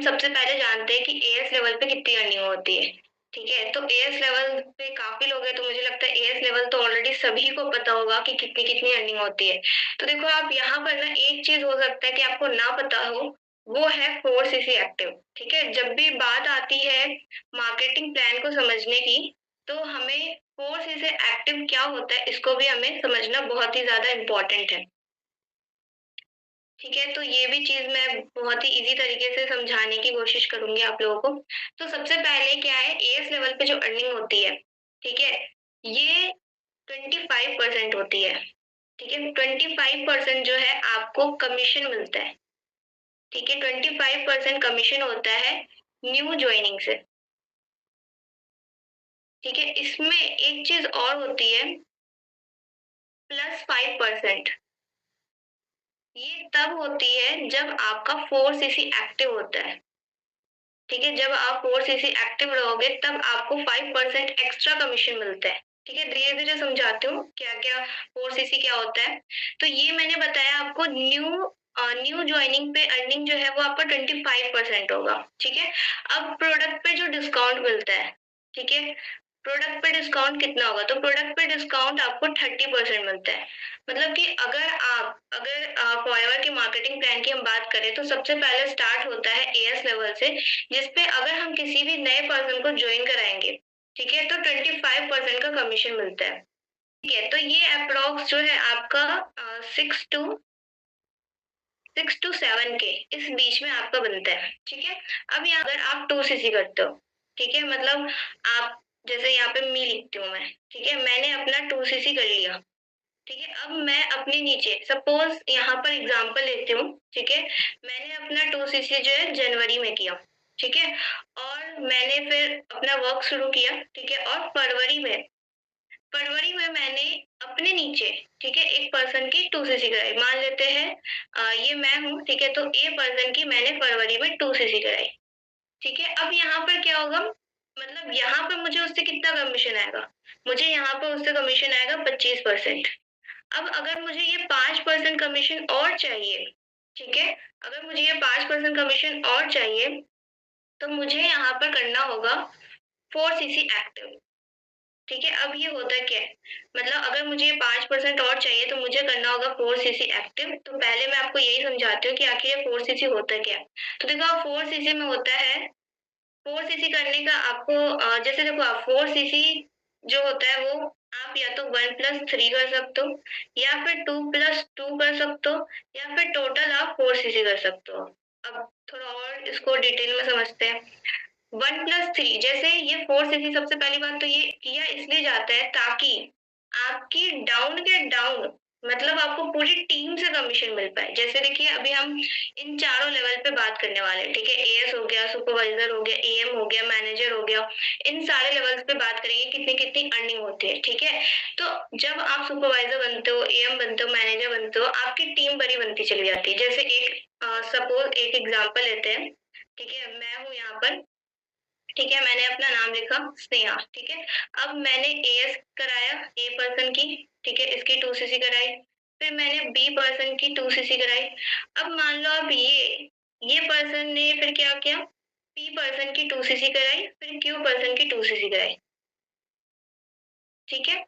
सबसे पहले जानते हैं कि एएस लेवल पे कितनी अर्निंग होती है। ठीक है, तो एएस लेवल पे काफी लोग हैं, तो मुझे लगता है एएस लेवल तो ऑलरेडी सभी को पता होगा कि कितनी कितनी अर्निंग होती है। तो देखो आप यहाँ पर ना एक चीज हो सकता है कि आपको ना पता हो, वो है 4cc एक्टिव। ठीक है, जब भी बात आती है मार्केटिंग प्लान को समझने की, तो हमें 4cc एक्टिव क्या होता है इसको भी हमें समझना बहुत ही ज्यादा इम्पोर्टेंट है। ठीक है, तो ये भी चीज़ मैं बहुत ही ईज़ी तरीके से समझाने की कोशिश करूँगी आप लोगों को। तो सबसे पहले क्या है, एएस लेवल पे जो अर्निंग होती है, ठीक है? ये 25% होती है, ठीक है? 25% जो है आपको कमीशन मिलता है, ठीक है? 25% कमीशन होता है न्यू जॉइनिंग से, ठीक है? इसमें एक चीज़ और होती है +5%। ये तब होती है जब आपका 4cc एक्टिव होता है। ठीक है, जब आप 4cc एक्टिव रहोगे तब आपको 5% एक्स्ट्रा कमीशन मिलता है। ठीक है, धीरे धीरे समझाती हूँ क्या क्या 4cc क्या होता है। तो ये मैंने बताया आपको न्यू ज्वाइनिंग पे अर्निंग जो है वो आपका 25% होगा। ठीक है, अब प्रोडक्ट पे जो डिस्काउंट मिलता है, ठीक है, प्रोडक्ट पे डिस्काउंट कितना होगा, तो प्रोडक्ट पे डिस्काउंट आपको 30% मिलता है। मतलब कि अगर फॉरएवर के मार्केटिंग प्लान की हम बात करें, तो सबसे पहले स्टार्ट होता है एएस लेवल से, जिसपे अगर हम किसी भी नए पर्सन को ज्वाइन कराएंगे, ठीक है, तो 25% का कमीशन मिलता है। ठीक है, तो ये अप्रोक्स जो है आपका 6 to 7 के इस बीच में आपका बनता है। ठीक है, अब यहाँ अगर आप 2cc करते हो, ठीक है, मतलब आप जैसे यहाँ पे मी लिखती हूँ मैं, ठीक है, मैंने अपना 2cc कर लिया। ठीक है, अब मैं अपने नीचे सपोज यहाँ पर एग्जांपल लेती हूँ। ठीक है, मैंने अपना 2cc जो है जनवरी में किया। ठीक है, और मैंने फिर अपना वर्क शुरू किया। ठीक है, और फरवरी में मैंने अपने नीचे, ठीक है, एक पर्सन की 2cc कराई। मान लेते हैं ये मैं हूँ, ठीक है, तो ए पर्सन की मैंने फरवरी में 2cc कराई। ठीक है, अब यहाँ पर क्या होगा, मतलब यहाँ पर मुझे उससे कितना कमीशन आएगा, मुझे यहाँ पर उससे कमीशन आएगा 25%। अब अगर मुझे ये 5% कमीशन और चाहिए, ठीक है, अगर मुझे ये 5% कमीशन और चाहिए, तो मुझे यहाँ पर करना होगा 4cc एक्टिव। ठीक है, अब ये होता क्या है, मतलब अगर मुझे ये 5% और चाहिए तो मुझे करना होगा 4cc एक्टिव। तो पहले मैं आपको यही समझाती हूँ कि आखिर ये 4cc होता क्या है। तो देखो आप 4cc में होता है, 4cc करने का आपको जैसे देखो आप 4cc जो होता है वो आप या तो 1+3 कर सकते हो, या फिर 2+2 कर सकते हो, या फिर टोटल आप 4cc कर सकते हो। अब थोड़ा और इसको डिटेल में समझते हैं। 1+3 जैसे ये 4cc, सबसे पहली बात तो ये किया इसलिए जाता है ताकि आपकी डाउन के डाउन, मतलब आपको पूरी टीम से कमीशन मिल पाए। जैसे देखिए अभी हम इन चारों लेवल पे बात करने वाले हैं। ठीक है, एएस हो गया, सुपरवाइजर हो गया, एएम हो गया, मैनेजर हो गया, इन सारे लेवल्स पे बात करेंगे कितनी कितनी अर्निंग होती है। ठीक है, तो जब आप सुपरवाइजर बनते हो, एएम बनते हो, मैनेजर बनते हो, आपकी टीम बड़ी बनती चली जाती है। जैसे सपोज एक एग्जाम्पल लेते हैं। ठीक है, मैं हूँ यहाँ पर, ठीक है, मैंने अपना नाम लिखा स्नेहा। ठीक है, अब मैंने एएस कराया ए पर्सन की, ठीक है, इसकी 2cc कराई, फिर मैंने बी पर्सन की 2cc कराई। अब मान लो अब ये पर्सन ने फिर क्या किया, पी पर्सन की 2cc कराई, फिर क्यू पर्सन की 2cc कराई। ठीक है,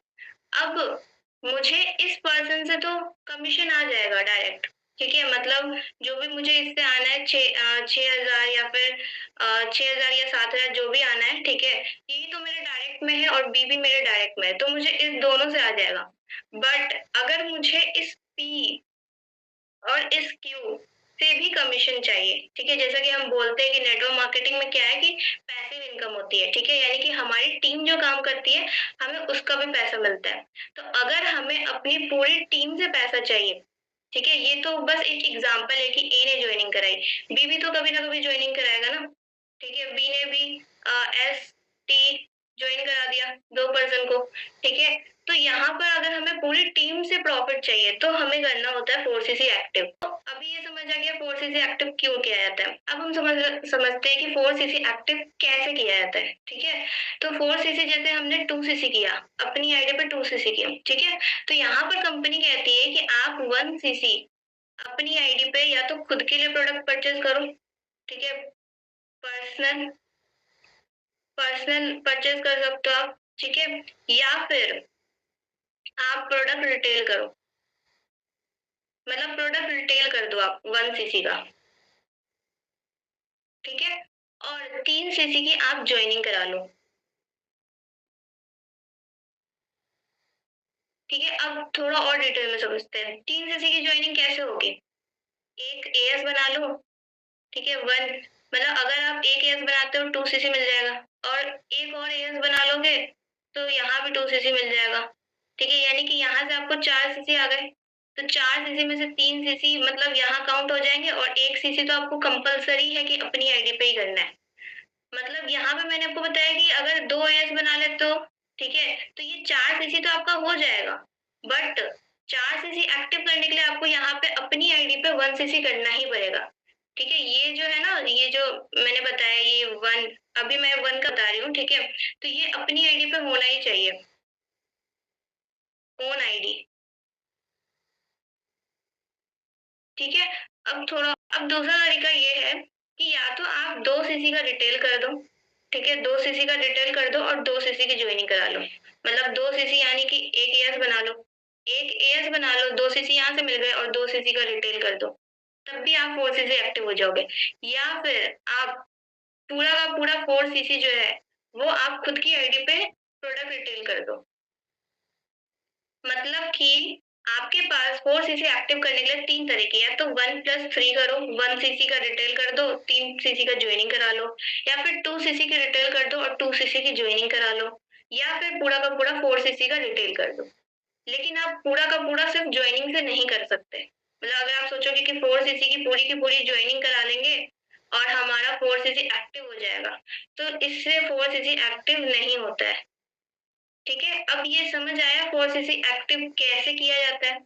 अब मुझे इस पर्सन से तो कमीशन आ जाएगा डायरेक्ट। ठीक है, मतलब जो भी मुझे इससे आना है 6,000 या फिर 6,000 या 7,000 जो भी आना है, ठीक है, यही तो मेरे डायरेक्ट में है और बी भी मेरे डायरेक्ट में है, तो मुझे इस दोनों से आ जाएगा। बट अगर मुझे इस पी और इस क्यू से भी कमीशन चाहिए, ठीक है, जैसा कि हम बोलते हैं कि नेटवर्क मार्केटिंग में क्या है कि पैसिव इनकम होती है। ठीक है, यानी कि हमारी टीम जो काम करती है हमें उसका भी पैसा मिलता है। तो अगर हमें अपनी पूरी टीम से पैसा चाहिए, ठीक है, ये तो बस एक एग्जांपल है कि ए ने ज्वाइनिंग कराई, बी भी तो कभी ना कभी ज्वाइनिंग कराएगा ना। ठीक है, बी ने भी एस टी ज्वाइन करा दिया 2 पर्सन को। ठीक है, तो यहाँ पर अगर हमें पूरी टीम से प्रॉफिट चाहिए तो हमें करना होता है 4cc एक्टिव। तो अभी ये समझ आ गया 4cc एक्टिव क्यों किया जाता है। अब हम समझते हैं कि 4cc एक्टिव कैसे किया जाता है। ठीक है, तो 4cc जैसे हमने 2cc किया, अपनी आईडी पे 2cc किया, ठीक है, तो यहाँ पर कंपनी कहती है कि आप 1cc अपनी आईडी पे या तो खुद के लिए प्रोडक्ट परचेज करो, ठीक है, पर्सनल पर्सनल परचेज कर सकते हो आप, ठीक है, या फिर आप प्रोडक्ट रिटेल करो, मतलब प्रोडक्ट रिटेल कर दो आप 1 सीसी का, ठीक है, और 3 सीसी की आप जॉइनिंग करा लो, ठीक है। अब थोड़ा और डिटेल में समझते हैं, 3 सीसी की जॉइनिंग कैसे होगी? एक एएस बना लो, ठीक है, 1, मतलब अगर आप एक एएस बनाते हो 2 सीसी मिल जाएगा, और एक और एएस बना लोगे तो यहाँ भी 2 सीसी मिल जाएगा, ठीक है, यानी कि यहाँ से आपको 4 सीसी आ गए। तो 4 सीसी में से 3 सीसी मतलब यहाँ काउंट हो जाएंगे, और 1 सीसी तो आपको कंपलसरी है कि अपनी आईडी पे ही करना है। मतलब यहाँ पे मैंने आपको बताया कि अगर 2 एएस बना लेते हो, ठीक है, तो ये 4 सीसी तो आपका हो जाएगा, बट 4 सीसी एक्टिव करने के लिए आपको यहाँ पे अपनी आईडी पे 1 सीसी करना ही पड़ेगा, ठीक है। ये जो है ना, ये जो मैंने बताया ये 1, अभी मैं 1 का बता रही हूँ, ठीक है, तो ये अपनी आईडी पे होना ही चाहिए, ओन आईडी, ठीक है। अब दूसरा तरीका ये है कि या तो आप 2 सीसी का रिटेल कर दो, ठीक है, 2 सीसी का रिटेल कर दो और 2 सीसी की ज्वाइनिंग करा लो, मतलब 2 सीसी यानी कि एक एएस बना लो, एक एएस बना लो, 2 सीसी यहाँ से मिल गए और 2 सीसी का रिटेल कर दो, तब भी आप 4 सीसी एक्टिव हो जाओगे। या फिर आप पूरा का पूरा 4 सीसी जो है वो आप खुद की आईडी पे प्रोडक्ट रिटेल कर दो, मतलब कि आपके पास 4 सीसी एक्टिव करने के लिए 3 तरीके, या तो 1 + 3 करो, 1 सीसी का रिटेल कर दो, 3 सीसी का ज्वाइनिंग करा लो, या फिर 2 सीसी की रिटेल कर दो और 2 सीसी की ज्वाइनिंग करा लो, या फिर पूरा का पूरा 4 सीसी का रिटेल कर दो। लेकिन आप पूरा का पूरा सिर्फ ज्वाइनिंग से नहीं कर सकते, मतलब अगर आप सोचोगे कि 4 सीसी की पूरी ज्वाइनिंग करा लेंगे और हमारा 4 सीसी एक्टिव हो जाएगा, तो इससे 4 सीसी एक्टिव नहीं होता है, ठीक है। अब ये समझ आया 4 सीसी एक्टिव कैसे किया जाता है?